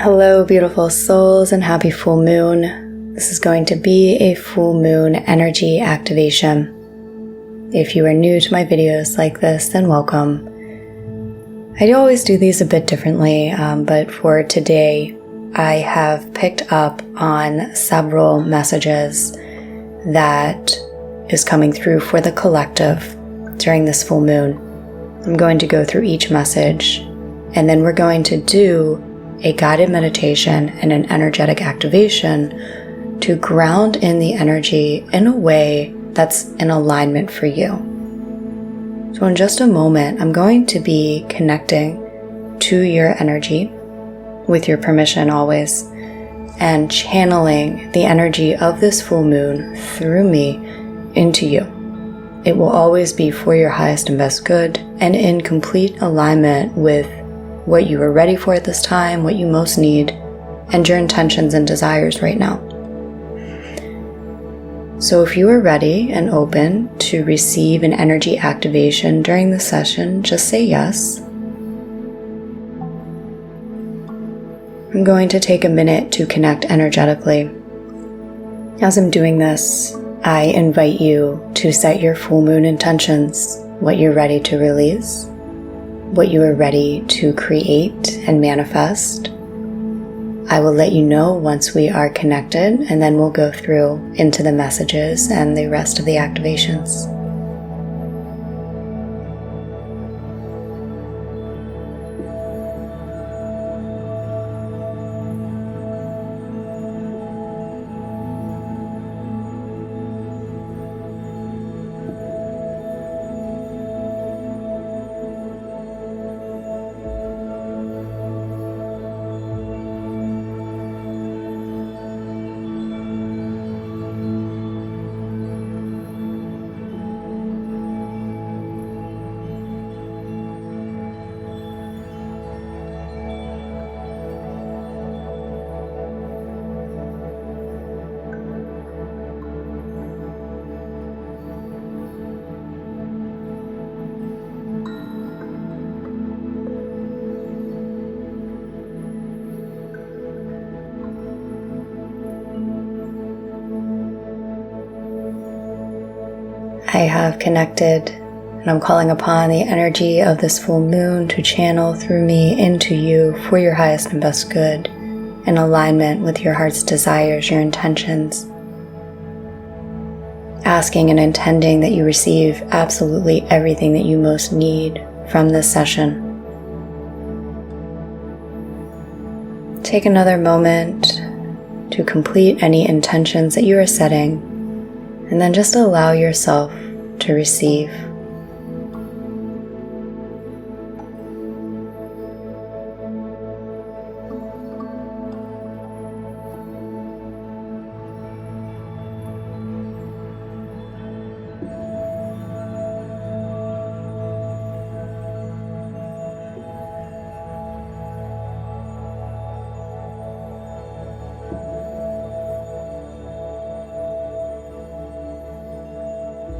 Hello, beautiful souls, and happy full moon. This is going to be a full moon energy activation. If you are new to my videos like this, then welcome. I always do these a bit differently, but for today, I have picked up on several messages that is coming through for the collective during this full moon. I'm going to go through each message, and then we're going to do a guided meditation and an energetic activation to ground in the energy in a way that's in alignment for you. So in just a moment, I'm going to be connecting to your energy, with your permission always, and channeling the energy of this full moon through me into you. It will always be for your highest and best good and in complete alignment with what you are ready for at this time, what you most need, and your intentions and desires right now. So if you are ready and open to receive an energy activation during the session, just say yes. I'm going to take a minute to connect energetically. As I'm doing this, I invite you to set your full moon intentions, what you're ready to release, what you are ready to create and manifest. I will let you know once we are connected, and then we'll go through into the messages and the rest of the activations. I have connected, and I'm calling upon the energy of this full moon to channel through me into you for your highest and best good, in alignment with your heart's desires, your intentions. Asking and intending that you receive absolutely everything that you most need from this session. Take another moment to complete any intentions that you are setting, and then just allow yourself to receive.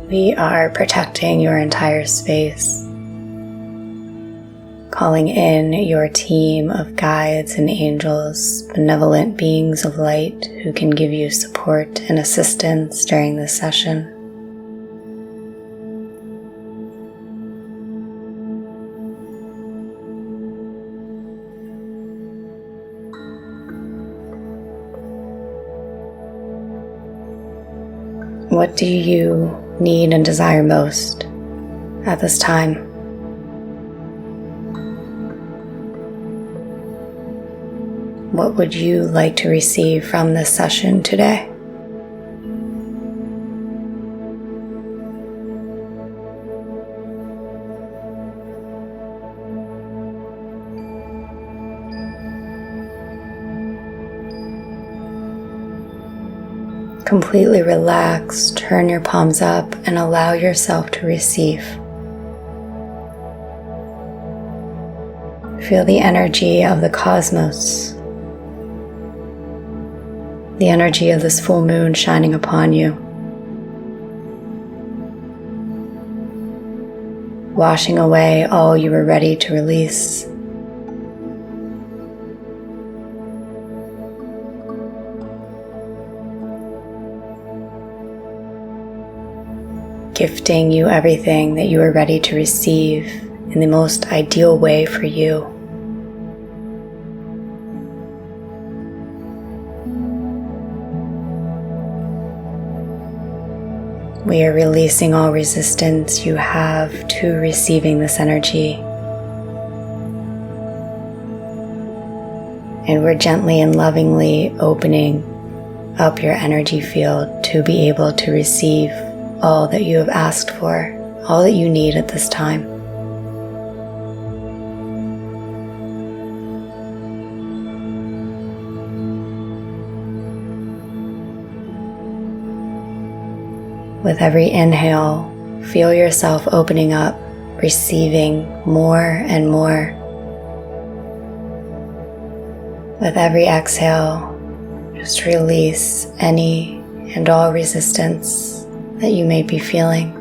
We are protecting your entire space, calling in your team of guides and angels, benevolent beings of light who can give you support and assistance during this session. What do you need and desire most at this time? What would you like to receive from this session today? Completely relax, turn your palms up, and allow yourself to receive. Feel the energy of the cosmos, the energy of this full moon shining upon you, washing away all you were ready to release. gifting you everything that you are ready to receive in the most ideal way for you. We are releasing all resistance you have to receiving this energy. And we're gently and lovingly opening up your energy field to be able to receive all that you have asked for, all that you need at this time. With every inhale, feel yourself opening up, receiving more and more. With every exhale, just release any and all resistance that you may be feeling.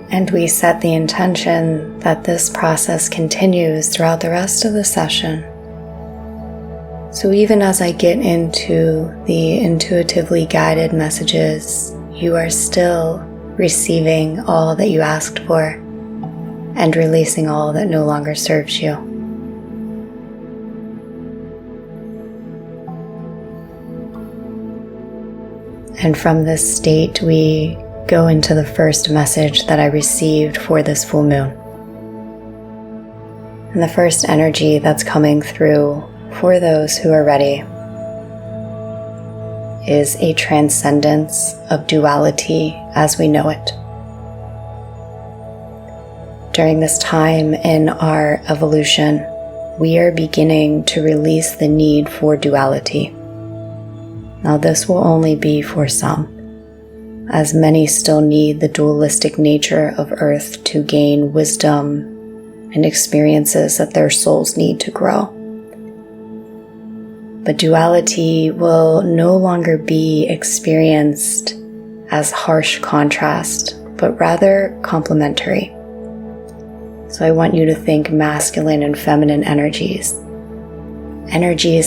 And we set the intention that this process continues throughout the rest of the session. So even as I get into the intuitively guided messages, you are still receiving all that you asked for and releasing all that no longer serves you. And from this state, we go into the first message that I received for this full moon. And the first energy that's coming through for those who are ready is a transcendence of duality as we know it. During this time in our evolution, we are beginning to release the need for duality. Now, this will only be for some, as many still need the dualistic nature of Earth to gain wisdom and experiences that their souls need to grow. But duality will no longer be experienced as harsh contrast, but rather complementary. So I want you to think masculine and feminine energies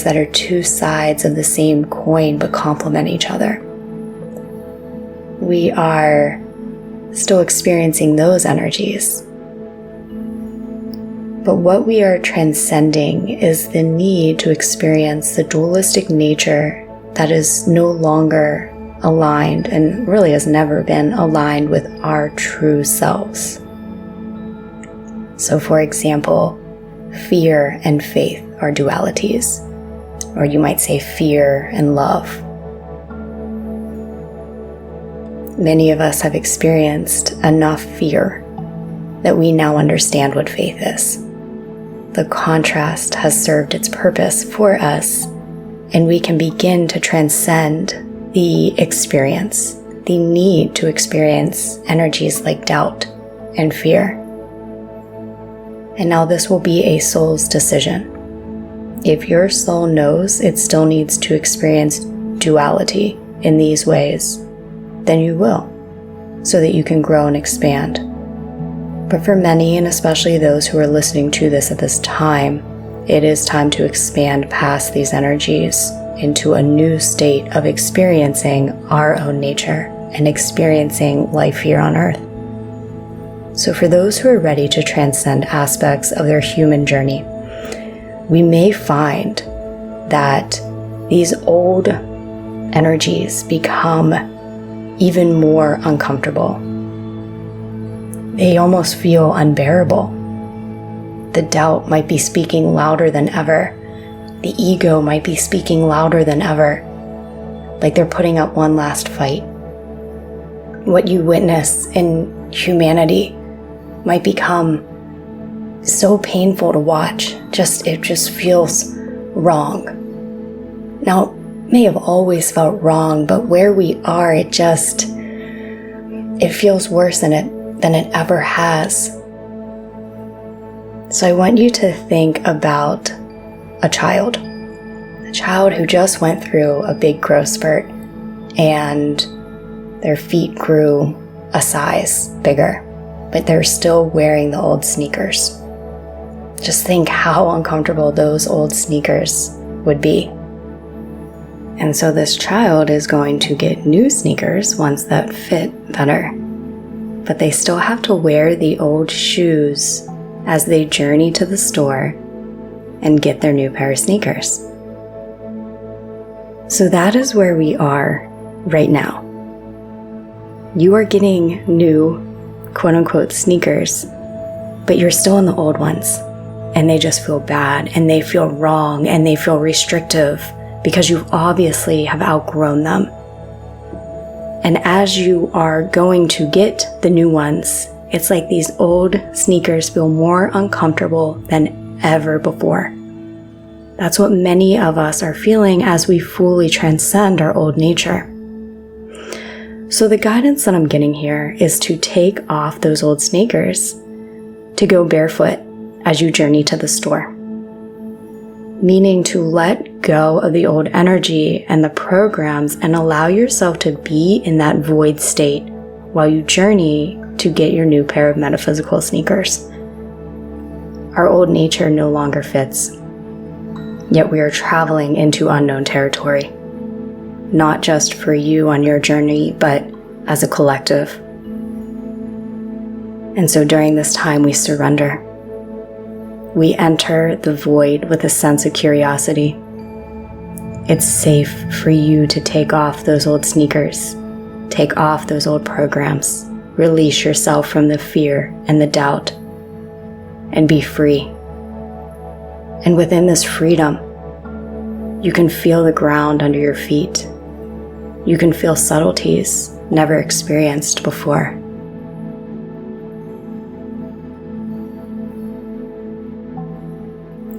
that are two sides of the same coin but complement each other. We are still experiencing those energies. But what we are transcending is the need to experience the dualistic nature that is no longer aligned and really has never been aligned with our true selves. So for example, fear and faith are dualities, or you might say fear and love. Many of us have experienced enough fear that we now understand what faith is. The contrast has served its purpose for us, and we can begin to transcend the experience, the need to experience energies like doubt and fear. And now this will be a soul's decision. If your soul knows it still needs to experience duality in these ways, then you will, so that you can grow and expand. But for many, and especially those who are listening to this at this time, it is time to expand past these energies into a new state of experiencing our own nature and experiencing life here on Earth. So for those who are ready to transcend aspects of their human journey, we may find that these old energies become even more uncomfortable. They almost feel unbearable. The doubt might be speaking louder than ever. The ego might be speaking louder than ever, like they're putting up one last fight. What you witness in humanity might become so painful to watch. It just feels wrong. Now, it may have always felt wrong, but where we are, it feels worse than it ever has. So I want you to think about a child who just went through a big growth spurt, and their feet grew a size bigger, but they're still wearing the old sneakers. Just think how uncomfortable those old sneakers would be. And so this child is going to get new sneakers, ones that fit better, but they still have to wear the old shoes as they journey to the store and get their new pair of sneakers. So that is where we are right now. You are getting new, quote-unquote, sneakers, but you're still in the old ones, and they just feel bad, and they feel wrong, and they feel restrictive because you obviously have outgrown them. And as you are going to get the new ones, it's like these old sneakers feel more uncomfortable than ever before. That's what many of us are feeling as we fully transcend our old nature. So the guidance that I'm getting here is to take off those old sneakers, to go barefoot as you journey to the store. Meaning to let go of the old energy and the programs and allow yourself to be in that void state while you journey to get your new pair of metaphysical sneakers. Our old nature no longer fits, yet we are traveling into unknown territory, not just for you on your journey, but as a collective. And so during this time, we surrender. We enter the void with a sense of curiosity. It's safe for you to take off those old sneakers, take off those old programs, release yourself from the fear and the doubt, and be free. And within this freedom, you can feel the ground under your feet. You can feel subtleties never experienced before.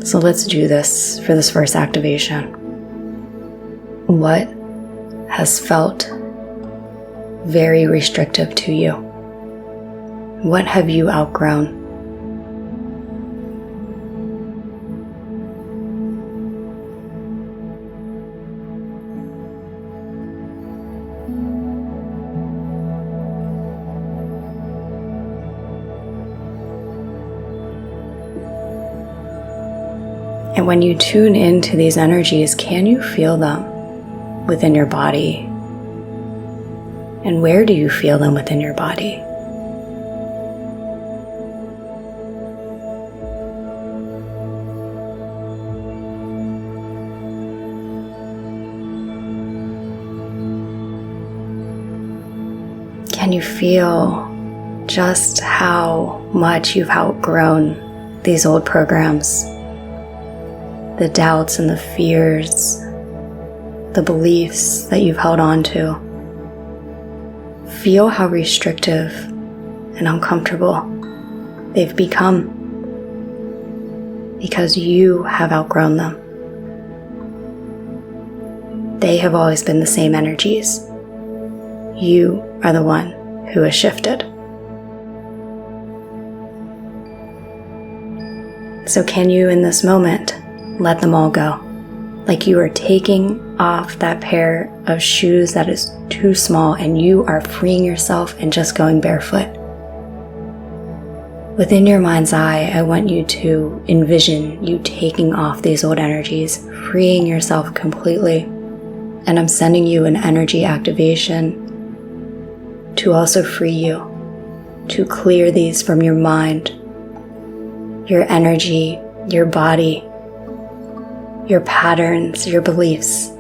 So let's do this for this first activation. What has felt very restrictive to you? What have you outgrown? And when you tune into these energies, can you feel them within your body? And where do you feel them within your body? Can you feel just how much you've outgrown these old programs? The doubts and the fears, the beliefs that you've held on to. Feel how restrictive and uncomfortable they've become because you have outgrown them. They have always been the same energies. You are the one who has shifted. So can you, in this moment, let them all go? Like you are taking off that pair of shoes that is too small and you are freeing yourself and just going barefoot. Within your mind's eye, I want you to envision you taking off these old energies, freeing yourself completely. And I'm sending you an energy activation to also free you, to clear these from your mind, your energy, your body, your patterns, your beliefs,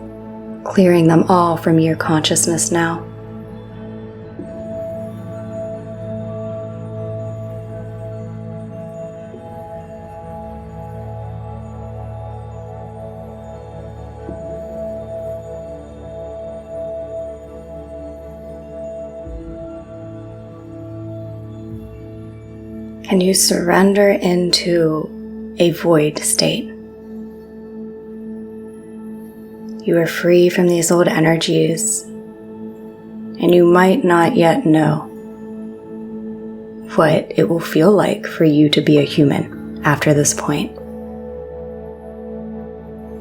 clearing them all from your consciousness now. Can you surrender into a void state? You are free from these old energies, and you might not yet know what it will feel like for you to be a human after this point.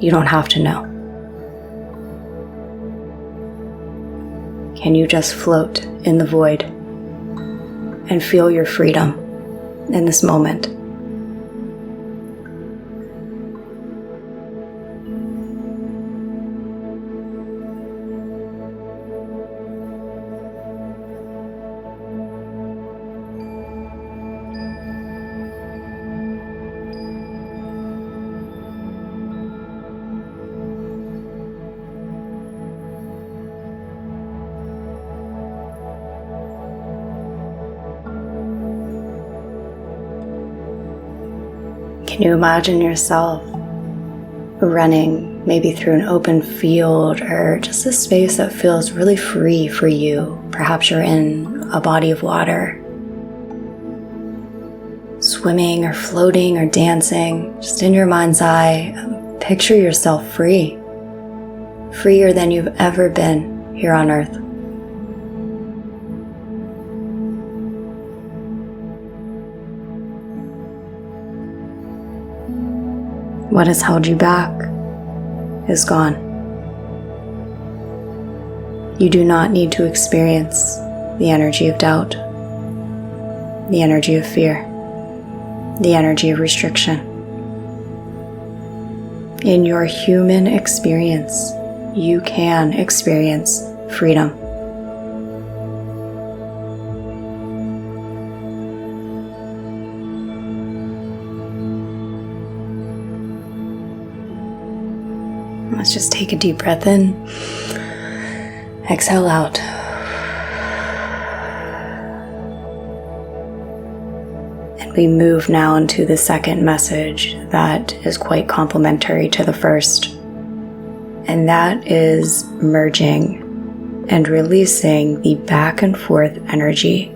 You don't have to know. can you just float in the void and feel your freedom in this moment? Can you imagine yourself running maybe through an open field or just a space that feels really free for you? Perhaps you're in a body of water, swimming or floating or dancing, just in your mind's eye. Picture yourself free, freer than you've ever been here on earth. What has held you back is gone. You do not need to experience the energy of doubt, the energy of fear, the energy of restriction. In your human experience, you can experience freedom. Let's just take a deep breath in, exhale out. And we move now into the second message that is quite complementary to the first. And that is merging and releasing the back and forth energy.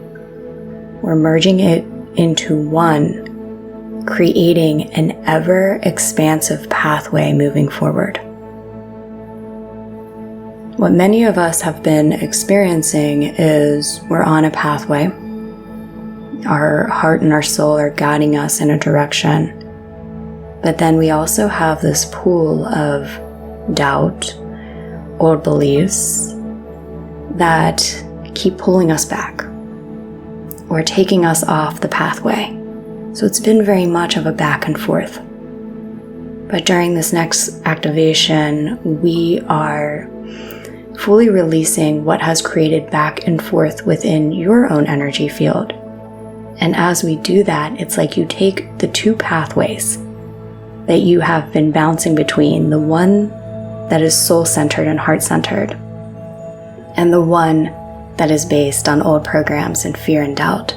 We're merging it into one, creating an ever expansive pathway moving forward. What many of us have been experiencing is we're on a pathway. Our heart and our soul are guiding us in a direction. But then we also have this pool of doubt, old beliefs that keep pulling us back or taking us off the pathway. So it's been very much of a back and forth. But during this next activation, we are fully releasing what has created back and forth within your own energy field. And as we do that, it's like you take the two pathways that you have been bouncing between, the one that is soul-centered and heart-centered, and the one that is based on old programs and fear and doubt.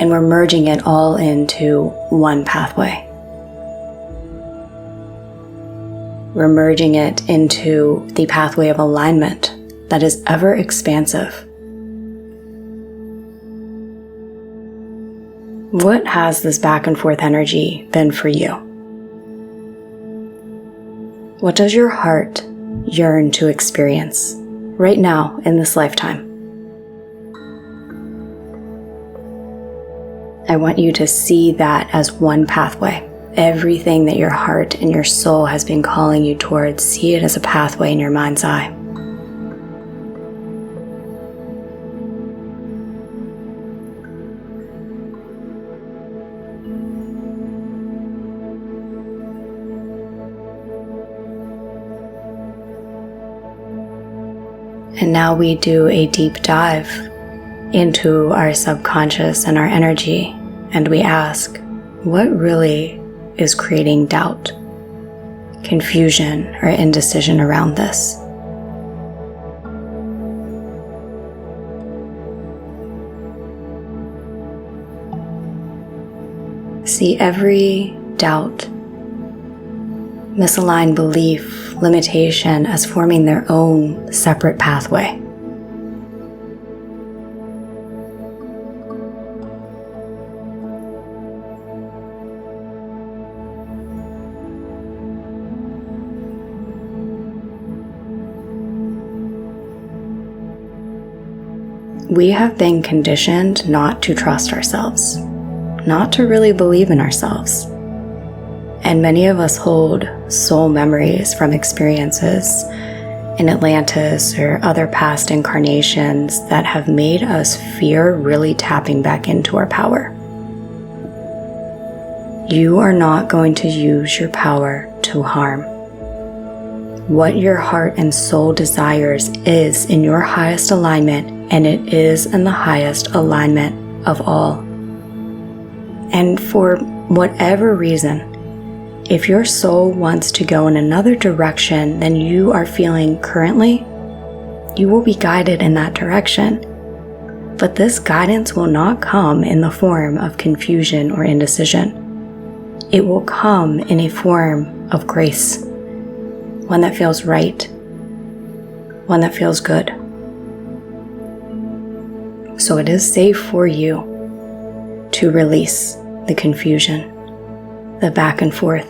And we're merging it all into one pathway. We're merging it into the pathway of alignment that is ever expansive. What has this back and forth energy been for you? What does your heart yearn to experience right now in this lifetime? I want you to see that as one pathway. Everything that your heart and your soul has been calling you towards, see it as a pathway in your mind's eye. And now we do a deep dive into our subconscious and our energy, and we ask, what really is creating doubt, confusion, or indecision around this? See every doubt, misaligned belief, limitation as forming their own separate pathway. We have been conditioned not to trust ourselves, not to really believe in ourselves. And many of us hold soul memories from experiences in Atlantis or other past incarnations that have made us fear really tapping back into our power. You are not going to use your power to harm. What your heart and soul desires is in your highest alignment, and it is in the highest alignment of all. And for whatever reason, if your soul wants to go in another direction than you are feeling currently, you will be guided in that direction. But this guidance will not come in the form of confusion or indecision. It will come in a form of grace, one that feels right, one that feels good. So it is safe for you to release the confusion, the back and forth,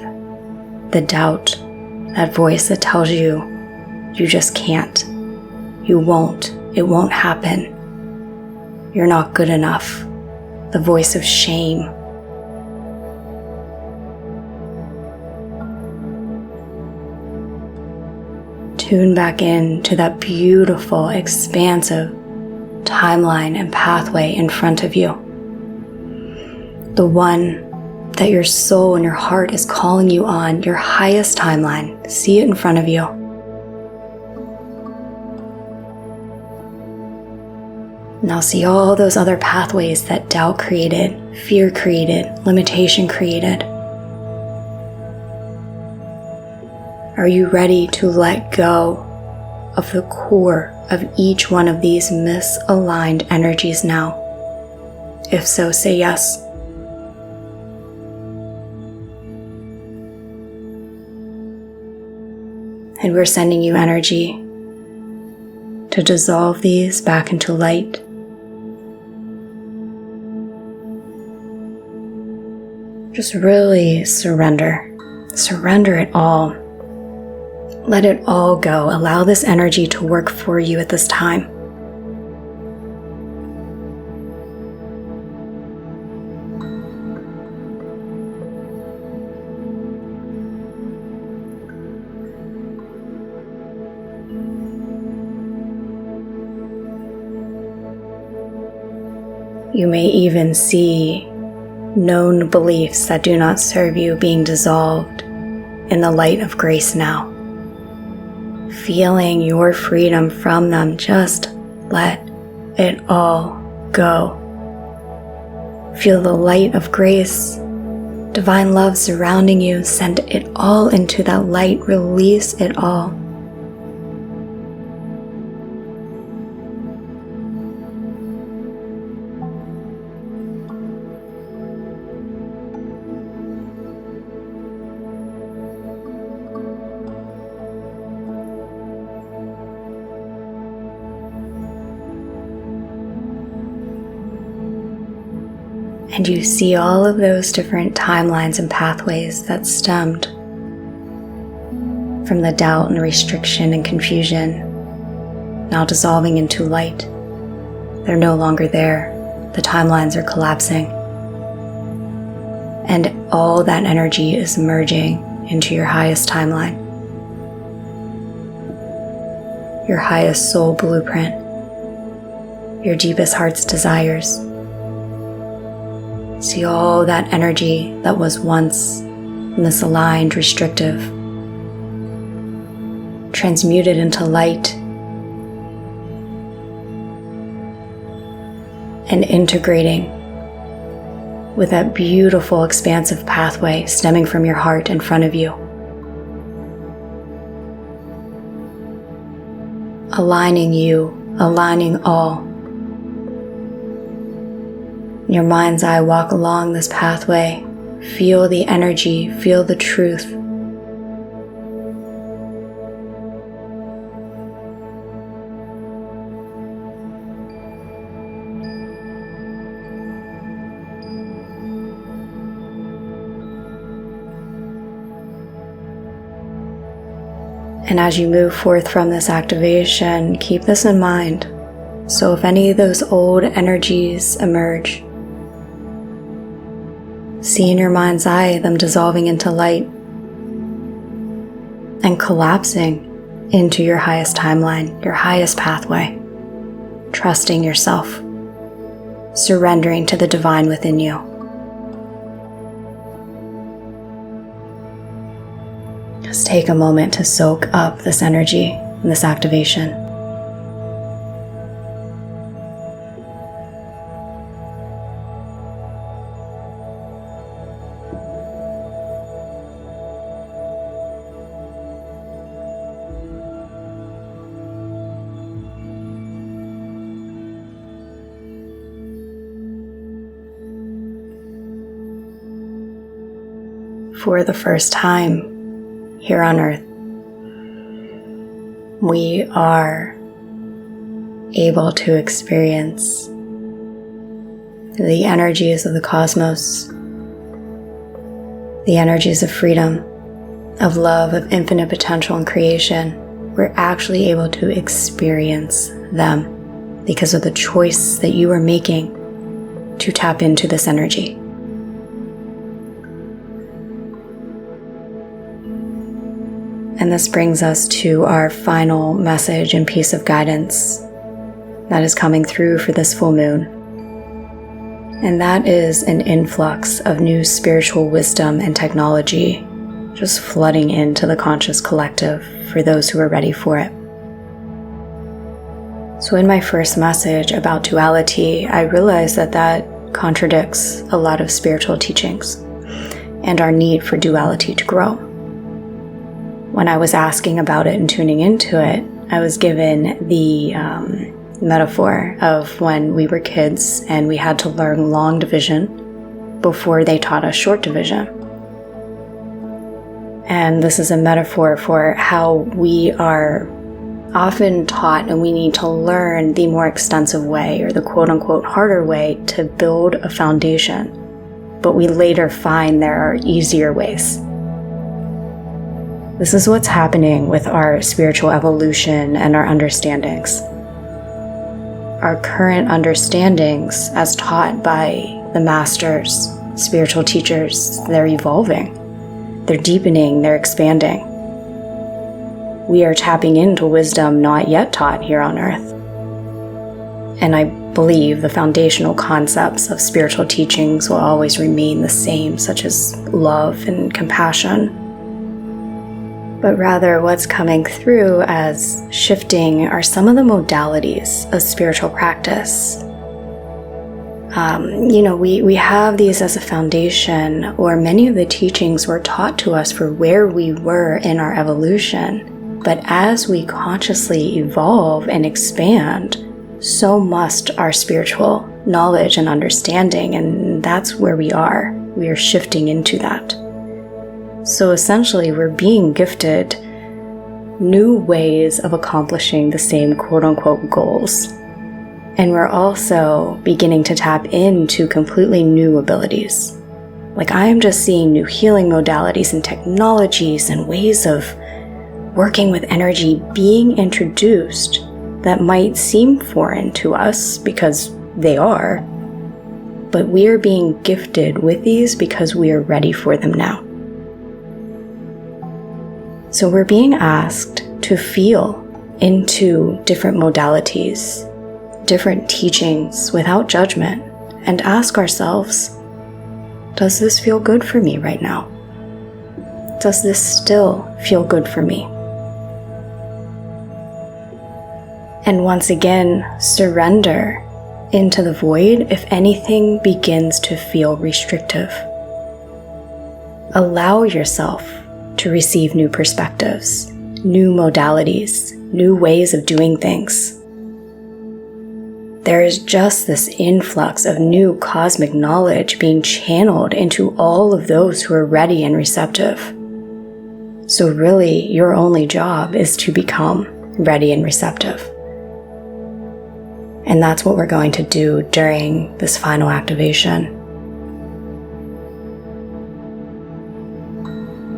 the doubt, that voice that tells you you just can't, you won't, it won't happen, you're not good enough, the voice of shame. Tune back in to that beautiful, expansive timeline and pathway in front of you. The one that your soul and your heart is calling you on, your highest timeline. See it in front of you. Now see all those other pathways that doubt created, fear created, limitation created. Are you ready to let go of the core of each one of these misaligned energies now? If so, say yes. And we're sending you energy to dissolve these back into light. Just really surrender. Surrender it all. Let it all go. Allow this energy to work for you at this time. You may even see known beliefs that do not serve you being dissolved in the light of grace now. Feeling your freedom from them, just let it all go. Feel the light of grace, divine love surrounding you. Send it all into that light. Release it all. And you see all of those different timelines and pathways that stemmed from the doubt and restriction and confusion, now dissolving into light. They're no longer there. The timelines are collapsing. And all that energy is merging into your highest timeline, your highest soul blueprint, your deepest heart's desires. See all that energy that was once misaligned, restrictive, transmuted into light and integrating with that beautiful, expansive pathway stemming from your heart in front of you. Aligning you, aligning all. In your mind's eye, walk along this pathway. Feel the energy, feel the truth. And as you move forth from this activation, keep this in mind. So if any of those old energies emerge, see in your mind's eye them dissolving into light and collapsing into your highest timeline, your highest pathway, trusting yourself, surrendering to the divine within you. Just take a moment to soak up this energy and this activation. For the first time here on Earth, we are able to experience the energies of the cosmos, the energies of freedom, of love, of infinite potential and creation. We're actually able to experience them because of the choice that you are making to tap into this energy. And this brings us to our final message and piece of guidance that is coming through for this full moon. And that is an influx of new spiritual wisdom and technology just flooding into the conscious collective for those who are ready for it. So in my first message about duality, I realized that contradicts a lot of spiritual teachings and our need for duality to grow. When I was asking about it and tuning into it, I was given the metaphor of when we were kids and we had to learn long division before they taught us short division. And this is a metaphor for how we are often taught and we need to learn the more extensive way, or the quote-unquote harder way, to build a foundation. But we later find there are easier ways. This is what's happening with our spiritual evolution and our understandings. Our current understandings, as taught by the masters, spiritual teachers, they're evolving, they're deepening, they're expanding. We are tapping into wisdom not yet taught here on Earth. And I believe the foundational concepts of spiritual teachings will always remain the same, such as love and compassion. But rather what's coming through as shifting are some of the modalities of spiritual practice. We have these as a foundation, or many of the teachings were taught to us for where we were in our evolution. But as we consciously evolve and expand, so must our spiritual knowledge and understanding, and that's where we are. We are shifting into that. So essentially, we're being gifted new ways of accomplishing the same quote-unquote goals. And we're also beginning to tap into completely new abilities. Like, I am just seeing new healing modalities and technologies and ways of working with energy being introduced that might seem foreign to us because they are. But we are being gifted with these because we are ready for them now. So we're being asked to feel into different modalities, different teachings without judgment, and ask ourselves, does this feel good for me right now? Does this still feel good for me? And once again, surrender into the void if anything begins to feel restrictive. Allow yourself to receive new perspectives, new modalities, new ways of doing things. There is just this influx of new cosmic knowledge being channeled into all of those who are ready and receptive. So really, your only job is to become ready and receptive. And that's what we're going to do during this final activation.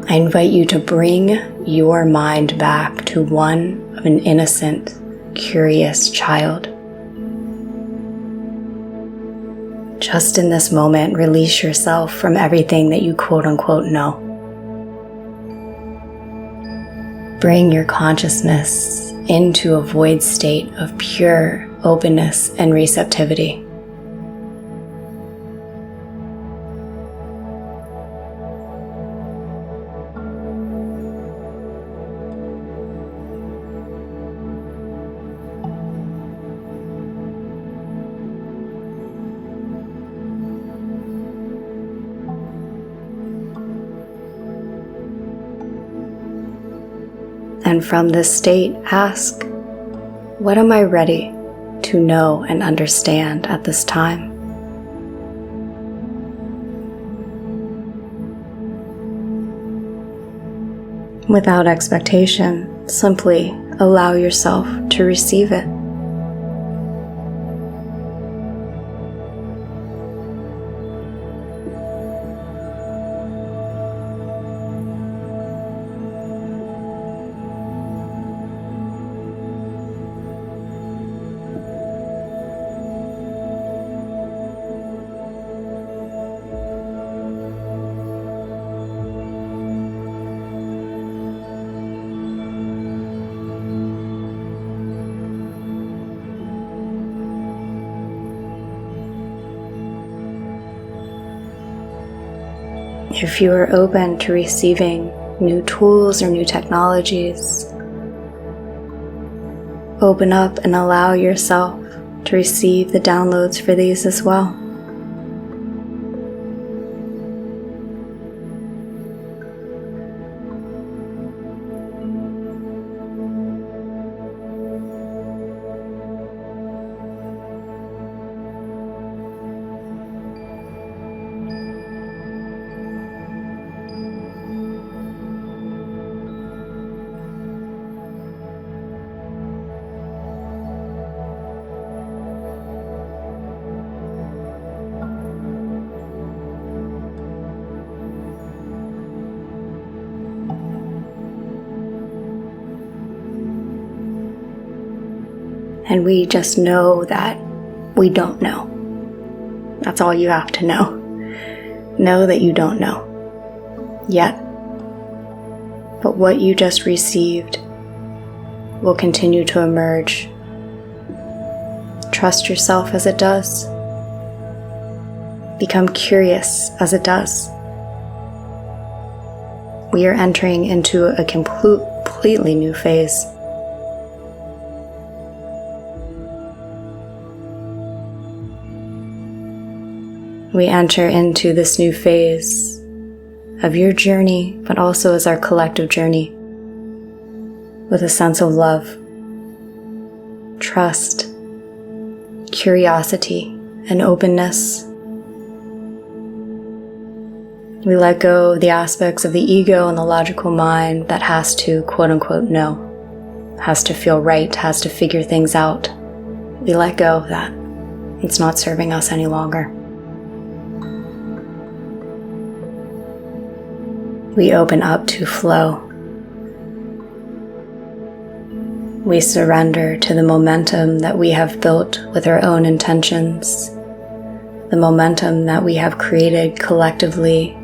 I invite you to bring your mind back to one of an innocent, curious child. Just in this moment, release yourself from everything that you quote-unquote know. bring your consciousness into a void state of pure openness and receptivity. And from this state, ask, what am I ready to know and understand at this time? Without expectation, simply allow yourself to receive it. If you are open to receiving new tools or new technologies, open up and allow yourself to receive the downloads for these as well. And we just know that we don't know. That's all you have to know. Know that you don't know yet. But what you just received will continue to emerge. Trust yourself as it does. Become curious as it does. We are entering into a completely new phase. We enter into this new phase of your journey, but also as our collective journey, with a sense of love, trust, curiosity, and openness. We let go of the aspects of the ego and the logical mind that has to, quote unquote, know, has to feel right, has to figure things out. We let go of that. It's not serving us any longer. We open up to flow. We surrender to the momentum that we have built with our own intentions, the momentum that we have created collectively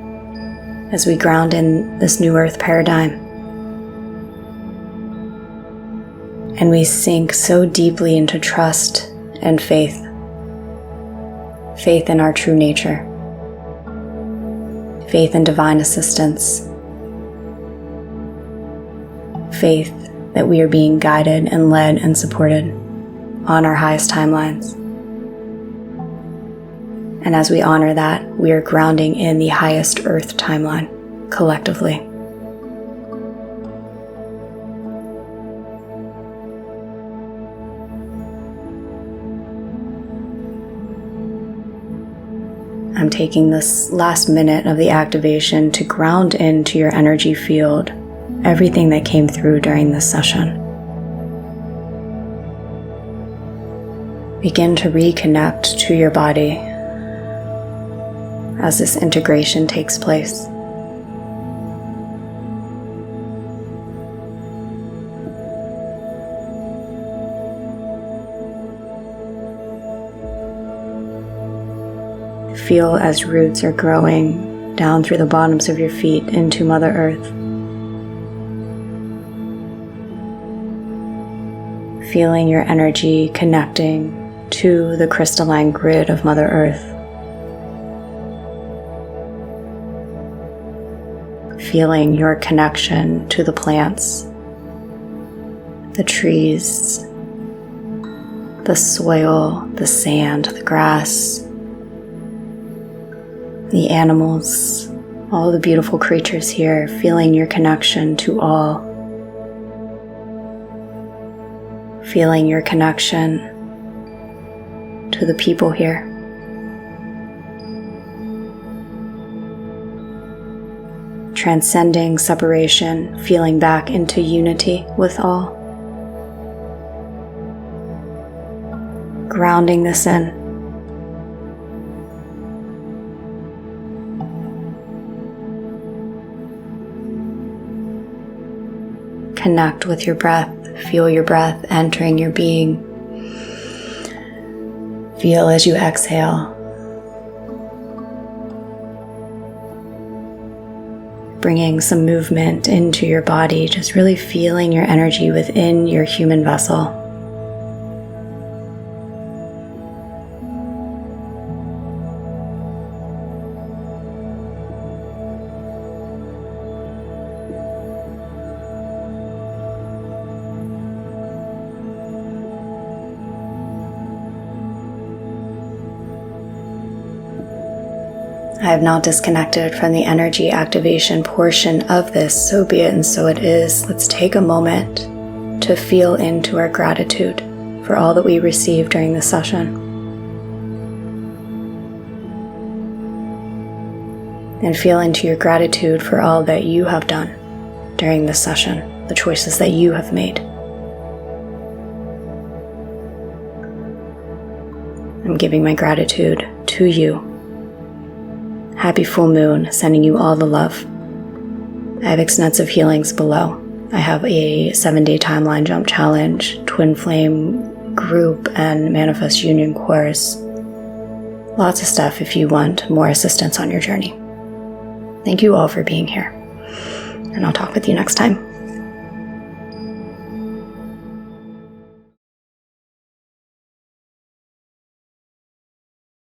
as we ground in this new earth paradigm. And we sink so deeply into trust and faith. Faith in our true nature. Faith in divine assistance. Faith that we are being guided and led and supported on our highest timelines. And as we honor that, we are grounding in the highest earth timeline collectively. I'm taking this last minute of the activation to ground into your energy field everything that came through during this session. Begin to reconnect to your body as this integration takes place. Feel as roots are growing down through the bottoms of your feet into Mother Earth. feeling your energy connecting to the crystalline grid of Mother Earth. Feeling your connection to the plants, the trees, the soil, the sand, the grass, the animals, all the beautiful creatures here, feeling your connection to all. Feeling your connection to the people here. Transcending separation, feeling back into unity with all. Grounding this in. Connect with your breath. Feel your breath entering your being. Feel as you exhale. Bringing some movement into your body, just really feeling your energy within your human vessel. I have not disconnected from the energy activation portion of this, so be it and so it is. Let's take a moment to feel into our gratitude for all that we received during this session. And feel into your gratitude for all that you have done during this session, the choices that you have made. I'm giving my gratitude to you. Happy full moon, sending you all the love. I have extensive healings below. I have a 7-day timeline jump challenge, twin flame group, and manifest union course. Lots of stuff if you want more assistance on your journey. Thank you all for being here, and I'll talk with you next time.